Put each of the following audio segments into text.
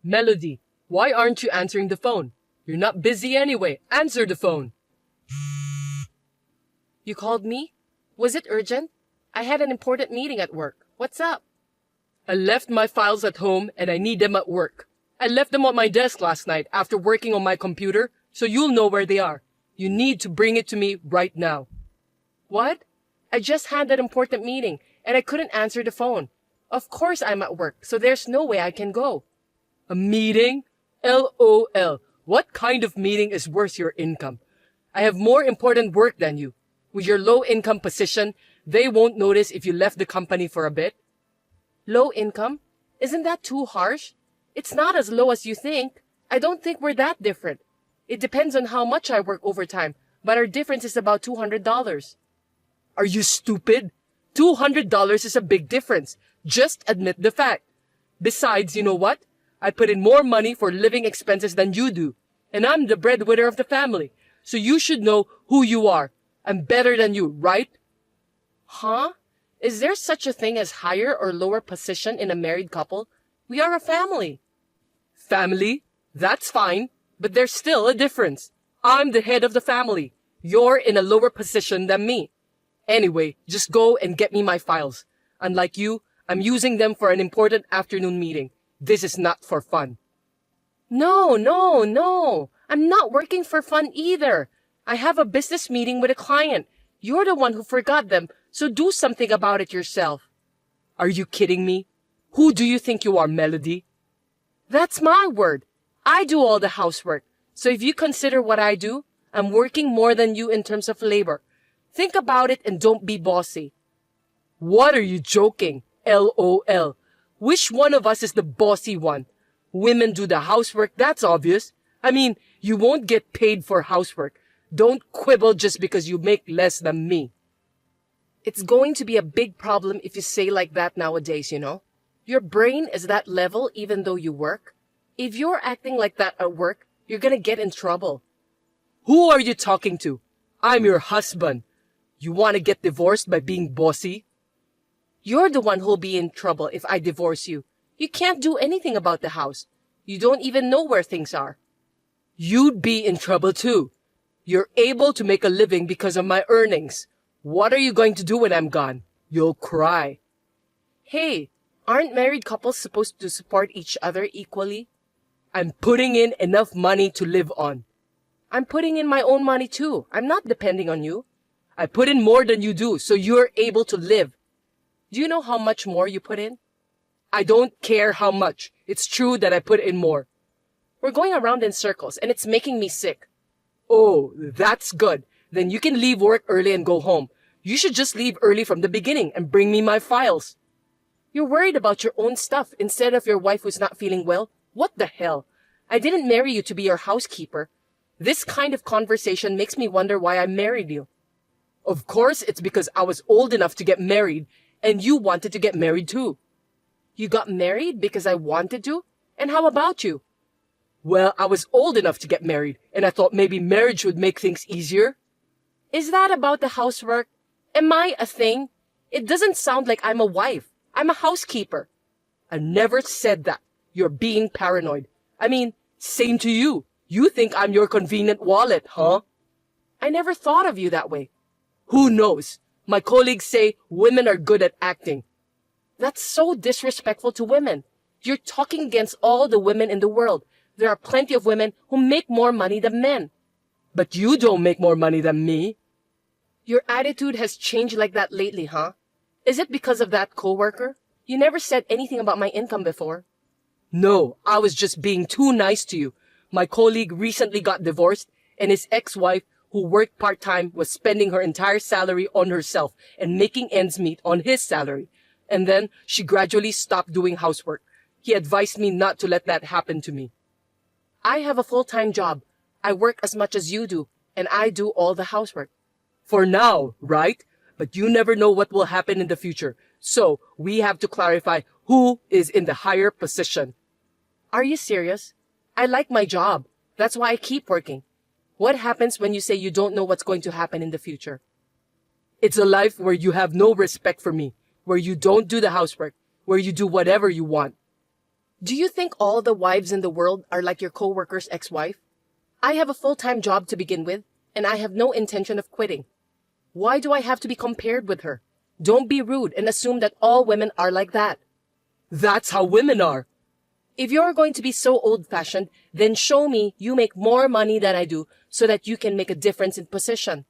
Melody, why aren't you answering the phone? You're not busy anyway. Answer the phone. You called me? Was it urgent? I had an important meeting at work. What's up? I left my files at home and I need them at work. I left them on my desk last night after working on my computer, so you'll know where they are. You need to bring it to me right now. What? I just had that important meeting and I couldn't answer the phone. Of course I'm at work, so there's no way I can go. A meeting? LOL. What kind of meeting is worth your income? I have more important work than you. With your low income position, they won't notice if you left the company for a bit. Low income? Isn't that too harsh? It's not as low as you think. I don't think we're that different. It depends on how much I work overtime, but our difference is about $200. Are you stupid? $200 is a big difference. Just admit the fact. Besides, you know what? I put in more money for living expenses than you do. And I'm the breadwinner of the family. So you should know who you are. I'm better than you, right? Huh? Is there such a thing as higher or lower position in a married couple? We are a family. Family? That's fine. But there's still a difference. I'm the head of the family. You're in a lower position than me. Anyway, just go and get me my files. Unlike you, I'm using them for an important afternoon meeting. This is not for fun. No. I'm not working for fun either. I have a business meeting with a client. You're the one who forgot them, so do something about it yourself. Are you kidding me? Who do you think you are, Melody? That's my word. I do all the housework. So if you consider what I do, I'm working more than you in terms of labor. Think about it and don't be bossy. What are you joking? LOL. Which one of us is the bossy one? Women do the housework, that's obvious. I mean, you won't get paid for housework. Don't quibble just because you make less than me. It's going to be a big problem if you say like that nowadays, you know. Your brain is that level even though you work. If you're acting like that at work, you're gonna get in trouble. Who are you talking to? I'm your husband. You want to get divorced by being bossy? You're the one who'll be in trouble if I divorce you. You can't do anything about the house. You don't even know where things are. You'd be in trouble too. You're able to make a living because of my earnings. What are you going to do when I'm gone? You'll cry. Hey, aren't married couples supposed to support each other equally? I'm putting in enough money to live on. I'm putting in my own money too. I'm not depending on you. I put in more than you do, so you're able to live. Do you know how much more you put in? I don't care how much. It's true that I put in more. We're going around in circles, and it's making me sick. Oh, that's good. Then you can leave work early and go home. You should just leave early from the beginning and bring me my files. You're worried about your own stuff instead of your wife who's not feeling well? What the hell? I didn't marry you to be your housekeeper. This kind of conversation makes me wonder why I married you. Of course, it's because I was old enough to get married, and you wanted to get married too. You got married because I wanted to? And how about you? Well, I was old enough to get married, and I thought maybe marriage would make things easier. Is that about the housework? Am I a thing? It doesn't sound like I'm a wife. I'm a housekeeper. I never said that. You're being paranoid. I mean, same to you. You think I'm your convenient wallet, huh? I never thought of you that way. Who knows? My colleagues say women are good at acting. That's so disrespectful to women. You're talking against all the women in the world. There are plenty of women who make more money than men. But you don't make more money than me. Your attitude has changed like that lately, huh? Is it because of that coworker? You never said anything about my income before. No, I was just being too nice to you. My colleague recently got divorced, and his ex-wife, who worked part-time, was spending her entire salary on herself and making ends meet on his salary. And then she gradually stopped doing housework. He advised me not to let that happen to me. I have a full-time job. I work as much as you do, and I do all the housework. For now, right? But you never know what will happen in the future. So we have to clarify who is in the higher position. Are you serious? I like my job. That's why I keep working. What happens when you say you don't know what's going to happen in the future? It's a life where you have no respect for me, where you don't do the housework, where you do whatever you want. Do you think all the wives in the world are like your coworker's ex-wife? I have a full-time job to begin with, and I have no intention of quitting. Why do I have to be compared with her? Don't be rude and assume that all women are like that. That's how women are. If you're going to be so old-fashioned, then show me you make more money than I do so that you can make a difference in position.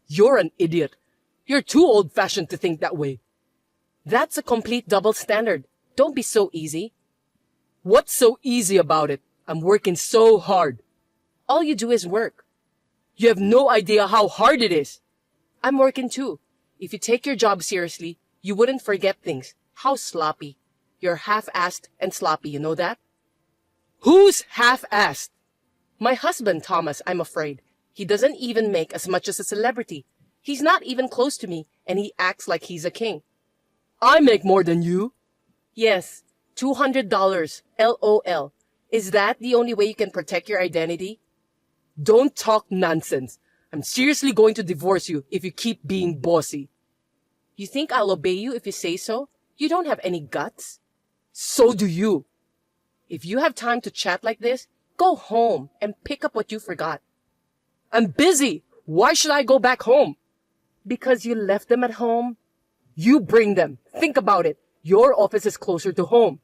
You're an idiot. You're too old-fashioned to think that way. That's a complete double standard. Don't be so easy. What's so easy about it? I'm working so hard. All you do is work. You have no idea how hard it is. I'm working too. If you take your job seriously, you wouldn't forget things. How sloppy. You're half-assed and sloppy, you know that? Who's half-assed? My husband, Thomas, I'm afraid. He doesn't even make as much as a celebrity. He's not even close to me, and he acts like he's a king. I make more than you. Yes, $200, LOL. Is that the only way you can protect your identity? Don't talk nonsense. I'm seriously going to divorce you if you keep being bossy. You think I'll obey you if you say so? You don't have any guts. So do you. If you have time to chat like this, go home and pick up what you forgot. I'm busy. Why should I go back home? Because you left them at home? You bring them. Think about it. Your office is closer to home.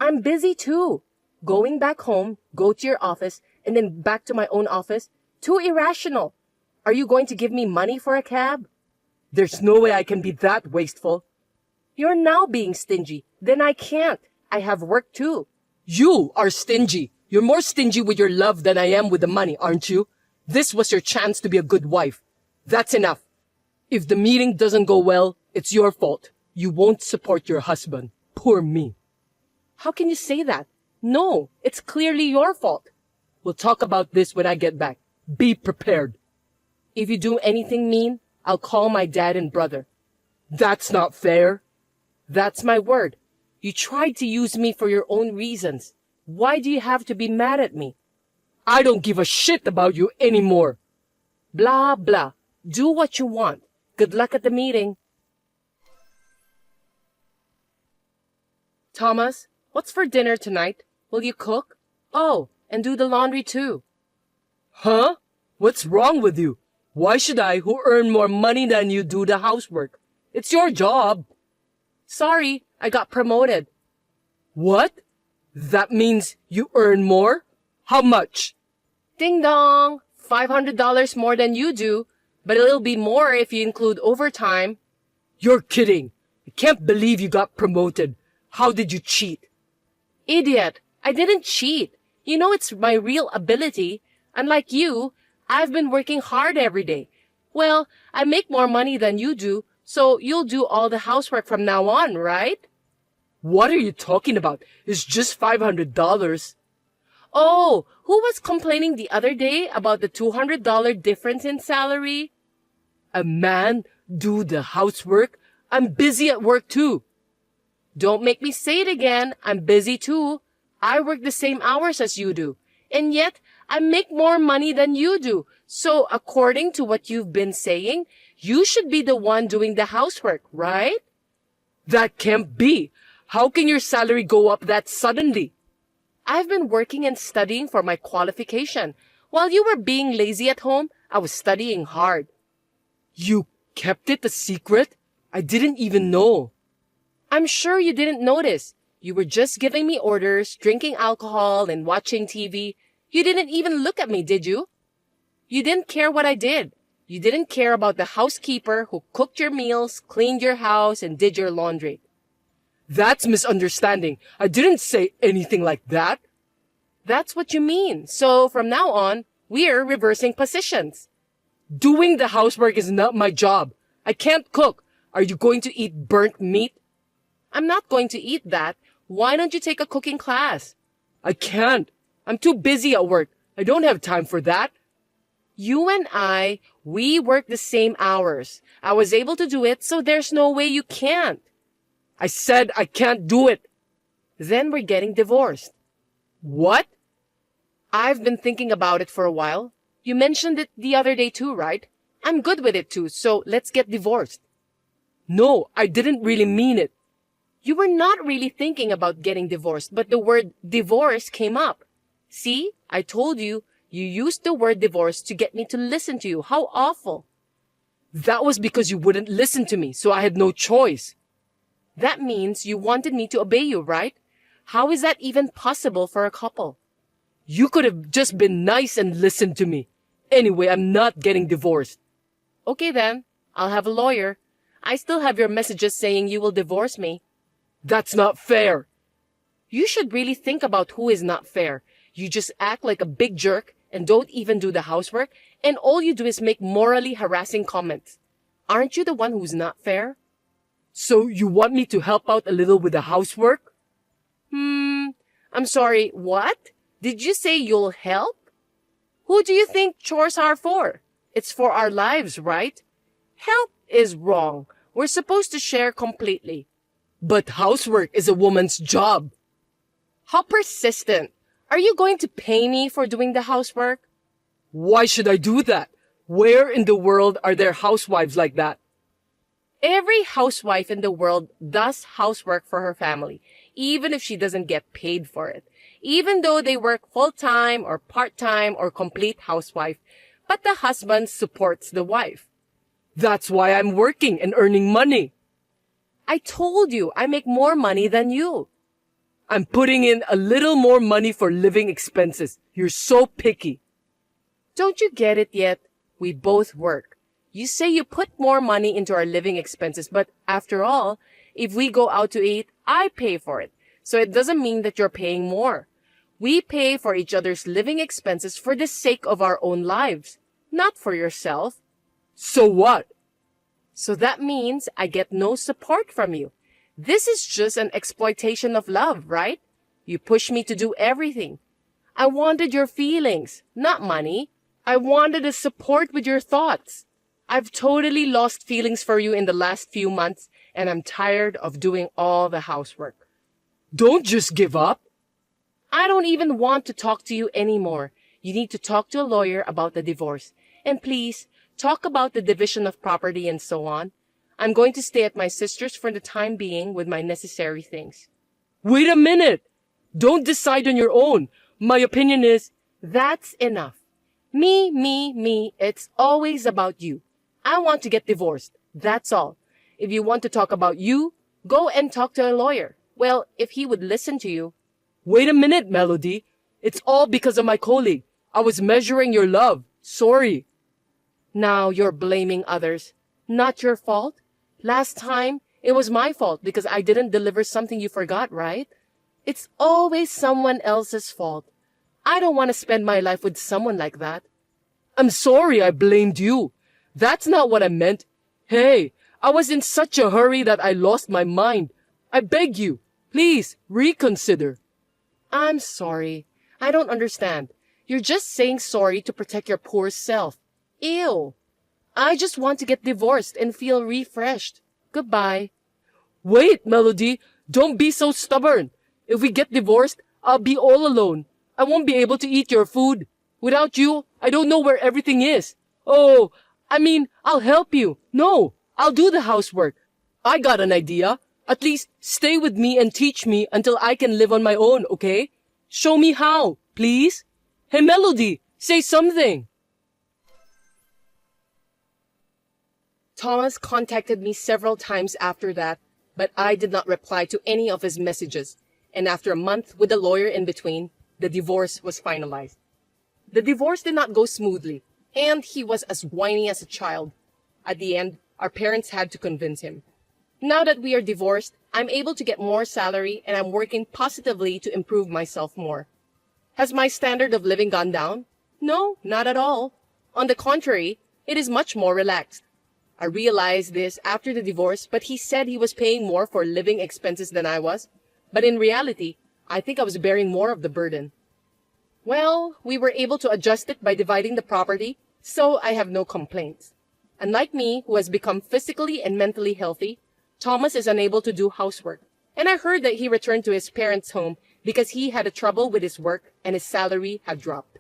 I'm busy too. Going back home, go to your office, and then back to my own office? Too irrational. Are you going to give me money for a cab? There's no way I can be that wasteful. You're now being stingy. Then I can't. I have work too. You are stingy. You're more stingy with your love than I am with the money, aren't you? This was your chance to be a good wife. That's enough. If the meeting doesn't go well, it's your fault. You won't support your husband. Poor me. How can you say that? No, it's clearly your fault. We'll talk about this when I get back. Be prepared. If you do anything mean, I'll call my dad and brother. That's not fair. That's my word. You tried to use me for your own reasons. Why do you have to be mad at me? I don't give a shit about you anymore. Blah, blah. Do what you want. Good luck at the meeting. Thomas, what's for dinner tonight? Will you cook? Oh, and do the laundry too. Huh? What's wrong with you? Why should I, who earn more money than you, do the housework? It's your job. Sorry, I got promoted. What? That means you earn more? How much? Ding dong! $500 more than you do, but it'll be more if you include overtime. You're kidding. I can't believe you got promoted. How did you cheat? Idiot! I didn't cheat. You know it's my real ability. Unlike you, I've been working hard every day. Well, I make more money than you do, so you'll do all the housework from now on, right? What are you talking about? It's just $500. Oh, who was complaining the other day about the $200 difference in salary? A man do the housework? I'm busy at work too. Don't make me say it again. I'm busy too. I work the same hours as you do. And yet, I make more money than you do. So, according to what you've been saying, you should be the one doing the housework, right? That can't be. How can your salary go up that suddenly? I've been working and studying for my qualification. While you were being lazy at home, I was studying hard. You kept it a secret? I didn't even know. I'm sure you didn't notice. You were just giving me orders, drinking alcohol, and watching TV. You didn't even look at me, did you? You didn't care what I did. You didn't care about the housekeeper who cooked your meals, cleaned your house, and did your laundry. That's misunderstanding. I didn't say anything like that. That's what you mean. So from now on, we're reversing positions. Doing the housework is not my job. I can't cook. Are you going to eat burnt meat? I'm not going to eat that. Why don't you take a cooking class? I can't. I'm too busy at work. I don't have time for that. You and I, we work the same hours. I was able to do it, so there's no way you can't. I said I can't do it. Then we're getting divorced. What? I've been thinking about it for a while. You mentioned it the other day too, right? I'm good with it too, so let's get divorced. No, I didn't really mean it. You were not really thinking about getting divorced, but the word divorce came up. See, I told you, you used the word divorce to get me to listen to you. How awful. That was because you wouldn't listen to me, so I had no choice. That means you wanted me to obey you, right? How is that even possible for a couple? You could have just been nice and listened to me. Anyway, I'm not getting divorced. Okay then, I'll have a lawyer. I still have your messages saying you will divorce me. That's not fair. You should really think about who is not fair. You just act like a big jerk and don't even do the housework, and all you do is make morally harassing comments. Aren't you the one who's not fair? So you want me to help out a little with the housework? I'm sorry, what? Did you say you'll help? Who do you think chores are for? It's for our lives, right? Help is wrong. We're supposed to share completely. But housework is a woman's job. How persistent. Are you going to pay me for doing the housework? Why should I do that? Where in the world are there housewives like that? Every housewife in the world does housework for her family, even if she doesn't get paid for it. Even though they work full-time or part-time or complete housewife, but the husband supports the wife. That's why I'm working and earning money. I told you I make more money than you. I'm putting in a little more money for living expenses. You're so picky. Don't you get it yet? We both work. You say you put more money into our living expenses, but after all, if we go out to eat, I pay for it. So it doesn't mean that you're paying more. We pay for each other's living expenses for the sake of our own lives, not for yourself. So what? So that means I get no support from you. This is just an exploitation of love, right? You push me to do everything. I wanted your feelings, not money. I wanted a support with your thoughts. I've totally lost feelings for you in the last few months, and I'm tired of doing all the housework. Don't just give up. I don't even want to talk to you anymore. You need to talk to a lawyer about the divorce. And please, talk about the division of property and so on. I'm going to stay at my sister's for the time being with my necessary things. Wait a minute. Don't decide on your own. My opinion is... That's enough. Me. It's always about you. I want to get divorced. That's all. If you want to talk about you, go and talk to a lawyer. Well, if he would listen to you. Wait a minute, Melody. It's all because of my colleague. I was measuring your love. Sorry. Now you're blaming others. Not your fault. Last time, it was my fault because I didn't deliver something you forgot, right? It's always someone else's fault. I don't want to spend my life with someone like that. I'm sorry I blamed you. That's not what I meant. Hey, I was in such a hurry that I lost my mind. I beg you, please reconsider. I'm sorry. I don't understand. You're just saying sorry to protect your poor self. Ew. I just want to get divorced and feel refreshed. Goodbye. Wait, Melody, don't be so stubborn. If we get divorced, I'll be all alone. I won't be able to eat your food. Without you, I don't know where everything is. Oh, I'll help you. No, I'll do the housework. I got an idea. At least stay with me and teach me until I can live on my own, okay? Show me how, please. Hey, Melody, say something. Thomas contacted me several times after that, but I did not reply to any of his messages. And after a month with a lawyer in between, the divorce was finalized. The divorce did not go smoothly, and he was as whiny as a child. At the end, our parents had to convince him. Now that we are divorced, I'm able to get more salary and I'm working positively to improve myself more. Has my standard of living gone down? No, not at all. On the contrary, it is much more relaxed. I realized this after the divorce, but he said he was paying more for living expenses than I was. But in reality, I think I was bearing more of the burden. Well, we were able to adjust it by dividing the property, so I have no complaints. Unlike me, who has become physically and mentally healthy, Thomas is unable to do housework. And I heard that he returned to his parents' home because he had a trouble with his work and his salary had dropped.